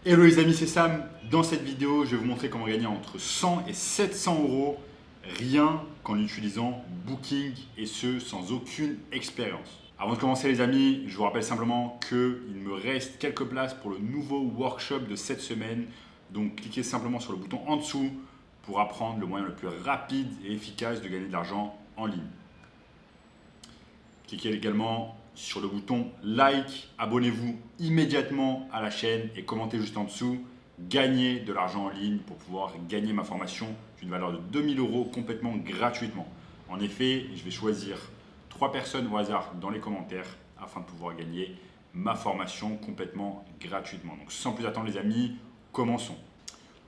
Hello les amis, c'est Sam. Dans cette vidéo, je vais vous montrer comment gagner entre 100 et 700 euros rien qu'en utilisant Booking et ce sans aucune expérience. Avant de commencer les amis, je vous rappelle simplement qu'il me reste quelques places pour le nouveau workshop de cette semaine. Donc cliquez simplement sur le bouton en dessous pour apprendre le moyen le plus rapide et efficace de gagner de l'argent en ligne. Cliquez également sur le bouton like, abonnez-vous immédiatement à la chaîne et commentez juste en dessous. Gagnez de l'argent en ligne pour pouvoir gagner ma formation d'une valeur de 2000 euros complètement gratuitement. En effet, je vais choisir 3 personnes au hasard dans les commentaires afin de pouvoir gagner ma formation complètement gratuitement. Donc sans plus attendre les amis, commençons.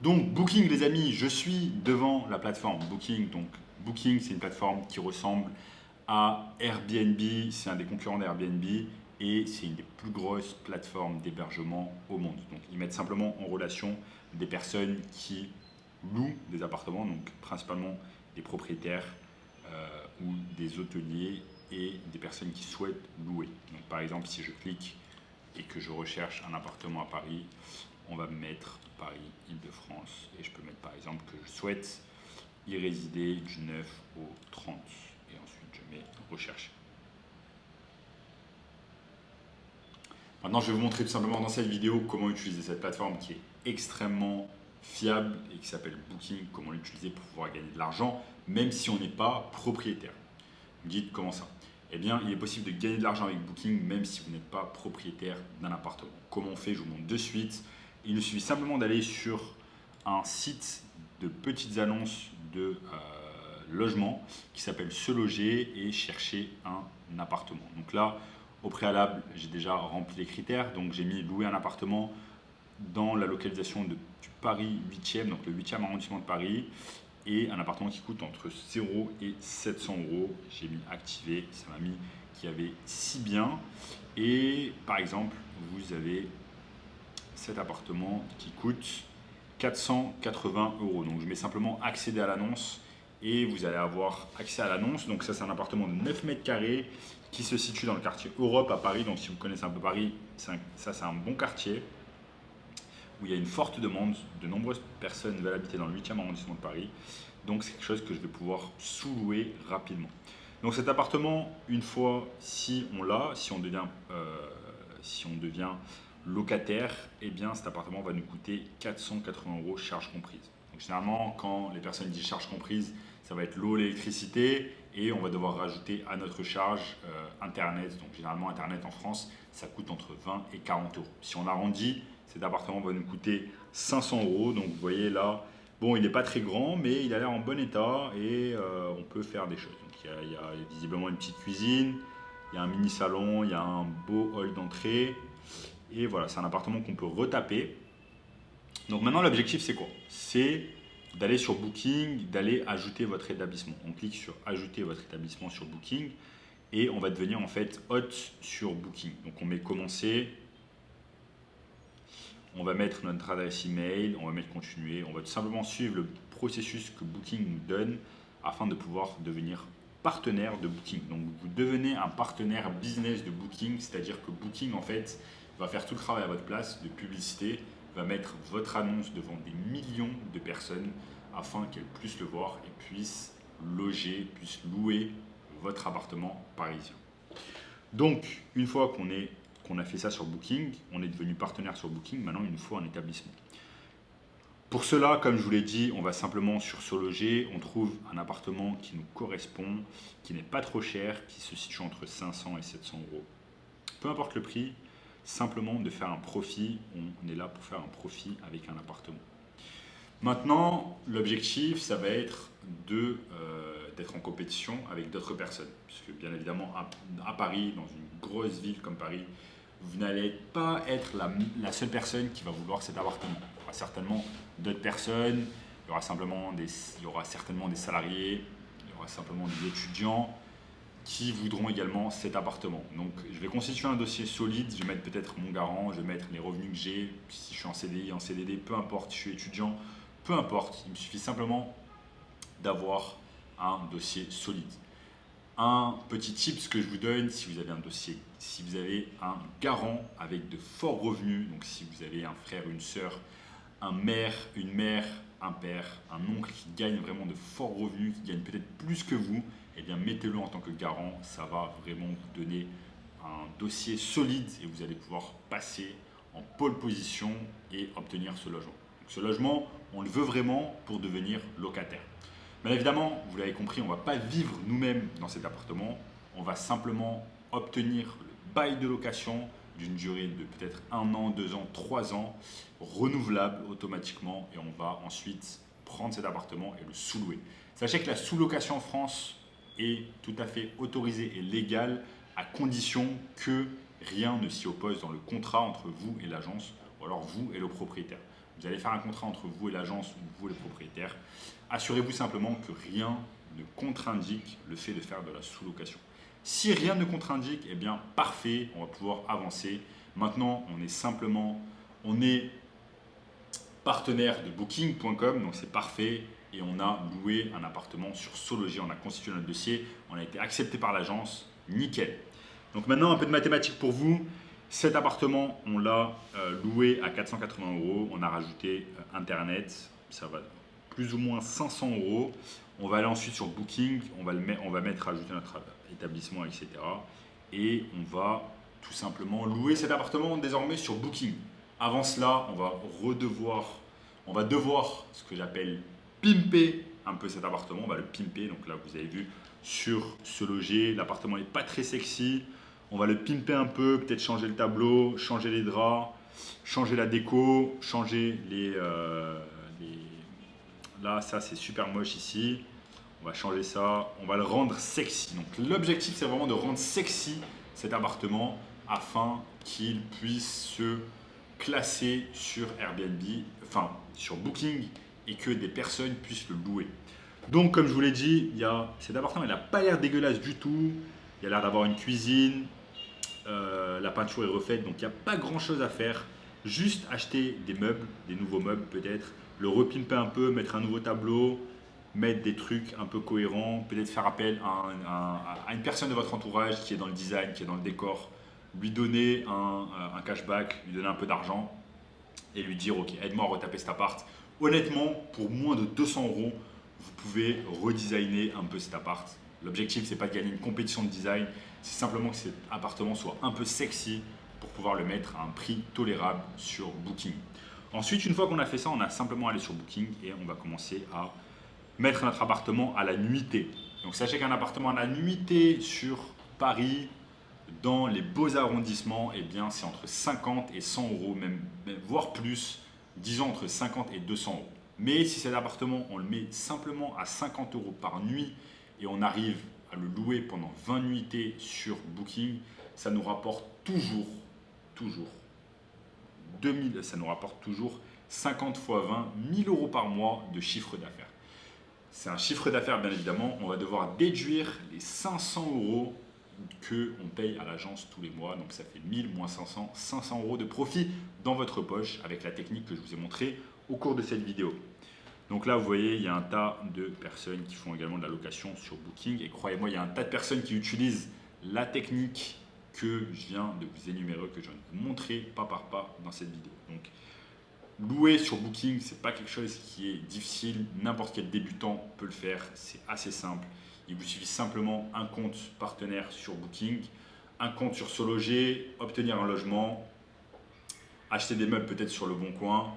Donc Booking les amis, je suis devant la plateforme Booking. Donc Booking c'est une plateforme qui ressemble à Airbnb, c'est un des concurrents d'Airbnb et c'est une des plus grosses plateformes d'hébergement au monde. Donc ils mettent simplement en relation des personnes qui louent des appartements, donc principalement des propriétaires ou des hôteliers et des personnes qui souhaitent louer. Donc par exemple si je clique et que je recherche un appartement à Paris, on va me mettre Paris, Île-de-France et je peux mettre par exemple que je souhaite y résider du 9 au 30. Et ensuite, je mets recherche. Maintenant, je vais vous montrer tout simplement dans cette vidéo comment utiliser cette plateforme qui est extrêmement fiable et qui s'appelle Booking, comment l'utiliser pour pouvoir gagner de l'argent, même si on n'est pas propriétaire. Vous me dites comment ça? Eh bien, il est possible de gagner de l'argent avec Booking, même si vous n'êtes pas propriétaire d'un appartement. Comment on fait? Je vous montre de suite. Il nous suffit simplement d'aller sur un site de petites annonces de logement qui s'appelle Se Loger et chercher un appartement. Donc là, au préalable, j'ai déjà rempli les critères. Donc j'ai mis louer un appartement dans la localisation du Paris 8e, donc le 8e arrondissement de Paris, et un appartement qui coûte entre 0 et 700 euros. J'ai mis activer, ça m'a mis qu'il y avait 6 biens. Et par exemple, vous avez cet appartement qui coûte 480 euros. Donc je mets simplement accéder à l'annonce et vous allez avoir accès à l'annonce. Donc ça c'est un appartement de 9 mètres carrés qui se situe dans le quartier Europe à Paris. Donc si vous connaissez un peu Paris, ça c'est un bon quartier où il y a une forte demande. De nombreuses personnes veulent habiter dans le 8e arrondissement de Paris. Donc c'est quelque chose que je vais pouvoir sous-louer rapidement. Donc cet appartement, une fois si on l'a, si on devient locataire, eh bien cet appartement va nous coûter 480 euros charges comprises. Donc généralement, quand les personnes disent charges comprises, ça va être l'eau, l'électricité et on va devoir rajouter à notre charge Internet. Donc généralement, Internet en France, ça coûte entre 20 et 40 euros. Si on arrondit, cet appartement va nous coûter 500 euros. Donc vous voyez là, bon, il n'est pas très grand, mais il a l'air en bon état et on peut faire des choses. Donc il y a visiblement une petite cuisine, il y a un mini salon, il y a un beau hall d'entrée. Et voilà, c'est un appartement qu'on peut retaper. Donc maintenant, l'objectif, c'est quoi? C'est d'aller sur Booking, d'aller ajouter votre établissement. On clique sur ajouter votre établissement sur Booking et on va devenir en fait hôte sur Booking. Donc on met commencer, on va mettre notre adresse email, on va mettre continuer, on va tout simplement suivre le processus que Booking nous donne afin de pouvoir devenir partenaire de Booking. Donc vous devenez un partenaire business de Booking, c'est-à-dire que Booking en fait va faire tout le travail à votre place de publicité, va mettre votre annonce devant des millions de personnes afin qu'elles puissent le voir et puissent loger, puissent louer votre appartement parisien. Donc, une fois qu'on a fait ça sur Booking, on est devenu partenaire sur Booking, maintenant il nous faut un établissement. Pour cela, comme je vous l'ai dit, on va simplement sur Se Loger, on trouve un appartement qui nous correspond, qui n'est pas trop cher, qui se situe entre 500 et 700 euros. Peu importe le prix, simplement de faire un profit, on est là pour faire un profit avec un appartement. Maintenant, l'objectif, ça va être d'être en compétition avec d'autres personnes. Puisque bien évidemment, à Paris, dans une grosse ville comme Paris, vous n'allez pas être la seule personne qui va vouloir cet appartement. Il y aura certainement d'autres personnes, il y aura certainement des salariés, il y aura simplement des étudiants qui voudront également cet appartement. Donc je vais constituer un dossier solide, je vais mettre peut-être mon garant, je vais mettre les revenus que j'ai, si je suis en CDI, en CDD, peu importe, si je suis étudiant, peu importe, il me suffit simplement d'avoir un dossier solide. Un petit tips que je vous donne, si vous avez un dossier, si vous avez un garant avec de forts revenus, donc si vous avez un frère, une sœur, une mère, un père, un oncle qui gagne vraiment de forts revenus, qui gagne peut-être plus que vous, eh bien mettez-le en tant que garant, ça va vraiment vous donner un dossier solide et vous allez pouvoir passer en pole position et obtenir ce logement. Donc, ce logement, on le veut vraiment pour devenir locataire. Bien évidemment, vous l'avez compris, on ne va pas vivre nous-mêmes dans cet appartement, on va simplement obtenir le bail de location d'une durée de peut-être 1 an, 2 ans, 3 ans, renouvelable automatiquement et on va ensuite prendre cet appartement et le sous-louer. Sachez que la sous-location en France est tout à fait autorisée et légale à condition que rien ne s'y oppose dans le contrat entre vous et l'agence ou alors vous et le propriétaire. Vous allez faire un contrat entre vous et l'agence ou vous et le propriétaire. Assurez-vous simplement que rien ne contre-indique le fait de faire de la sous-location. Si rien ne contre-indique, eh bien parfait, on va pouvoir avancer. Maintenant, on est partenaire de Booking.com, donc c'est parfait. Et on a loué un appartement sur SoLoger, on a constitué notre dossier, on a été accepté par l'agence, nickel. Donc maintenant, un peu de mathématiques pour vous. Cet appartement, on l'a loué à 480 €, on a rajouté Internet, ça va plus ou moins 500 €. On va aller ensuite sur Booking, on va mettre rajouter notre établissement, etc. Et on va tout simplement louer cet appartement désormais sur Booking. Avant cela, on va devoir ce que j'appelle pimper un peu cet appartement. On va le pimper. Donc là, vous avez vu sur SoLoger, l'appartement n'est pas très sexy. On va le pimper un peu, peut-être changer le tableau, changer les draps, changer la déco, changer Là, ça c'est super moche ici. On va changer ça, on va le rendre sexy. Donc l'objectif c'est vraiment de rendre sexy cet appartement afin qu'il puisse se classer sur Airbnb, enfin sur Booking et que des personnes puissent le louer. Donc comme je vous l'ai dit, cet appartement il n'a pas l'air dégueulasse du tout. Il a l'air d'avoir une cuisine, la peinture est refaite, donc il n'y a pas grand chose à faire. Juste acheter des meubles, des nouveaux meubles peut-être, le repimper un peu, mettre un nouveau tableau, mettre des trucs un peu cohérents, peut-être faire appel à une personne de votre entourage qui est dans le design, qui est dans le décor, lui donner un cashback, lui donner un peu d'argent et lui dire ok, aide-moi à retaper cet appart. Honnêtement, pour moins de 200 €, vous pouvez redesigner un peu cet appart. L'objectif, c'est pas de gagner une compétition de design, c'est simplement que cet appartement soit un peu sexy pour pouvoir le mettre à un prix tolérable sur Booking. Ensuite, une fois qu'on a fait ça, on a simplement à aller sur Booking et on va commencer à mettre notre appartement à la nuitée. Donc sachez qu'un appartement à la nuitée sur Paris, dans les beaux arrondissements, eh bien c'est entre 50 et 100 €, même voire plus, disons entre 50 et 200 €. Mais si cet appartement, on le met simplement à 50 € par nuit et on arrive à le louer pendant 20 nuitées sur Booking, ça nous rapporte toujours 2000, ça nous rapporte toujours 50 fois 20, 1000 € par mois de chiffre d'affaires. C'est un chiffre d'affaires, bien évidemment. On va devoir déduire les 500 € qu'on paye à l'agence tous les mois. Donc ça fait 1000 moins 500, 500 € de profit dans votre poche avec la technique que je vous ai montrée au cours de cette vidéo. Donc là, vous voyez, il y a un tas de personnes qui font également de la location sur Booking. Et croyez-moi, il y a un tas de personnes qui utilisent la technique que je viens de vous énumérer, que je viens de vous montrer pas par pas dans cette vidéo. Donc, louer sur Booking, ce n'est pas quelque chose qui est difficile. N'importe quel débutant peut le faire. C'est assez simple. Il vous suffit simplement un compte partenaire sur Booking, un compte sur SoLoger, obtenir un logement, acheter des meubles peut-être sur Le Bon Coin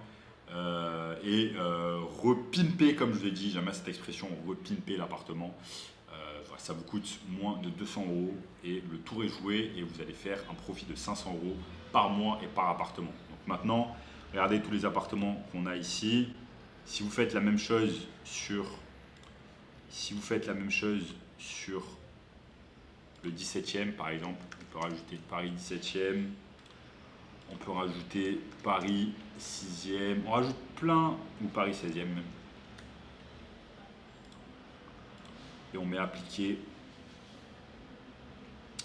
et repimper, comme je vous l'ai dit, j'aime cette expression, repimper l'appartement. Ça vous coûte moins de 200 € et le tour est joué et vous allez faire un profit de 500 € par mois et par appartement. Donc maintenant, regardez tous les appartements qu'on a ici. Si vous faites la même chose sur le 17e par exemple, on peut rajouter Paris 17e, on peut rajouter Paris 6e, on rajoute plein, ou Paris 16e même. Et on met appliquer.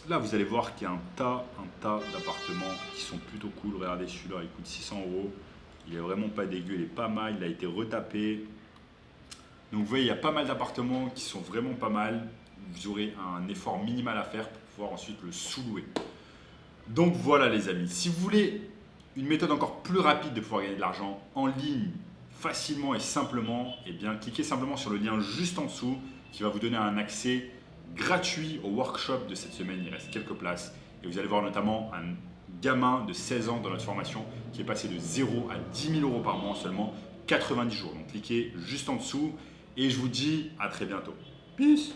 Là, vous allez voir qu'il y a un tas d'appartements qui sont plutôt cool. Regardez celui-là, il coûte 600 €. Il est vraiment pas dégueu, il est pas mal, il a été retapé. Donc vous voyez, il y a pas mal d'appartements qui sont vraiment pas mal. vous aurez un effort minimal à faire pour pouvoir ensuite le sous-louer. Donc voilà les amis, si vous voulez une méthode encore plus rapide de pouvoir gagner de l'argent en ligne facilement et simplement, eh bien cliquez simplement sur le lien juste en dessous qui va vous donner un accès gratuit au workshop de cette semaine. Il reste quelques places et vous allez voir notamment un gamin de 16 ans dans notre formation qui est passé de 0 à 10 000 euros par mois en seulement 90 jours. Donc cliquez juste en dessous et je vous dis à très bientôt. Peace!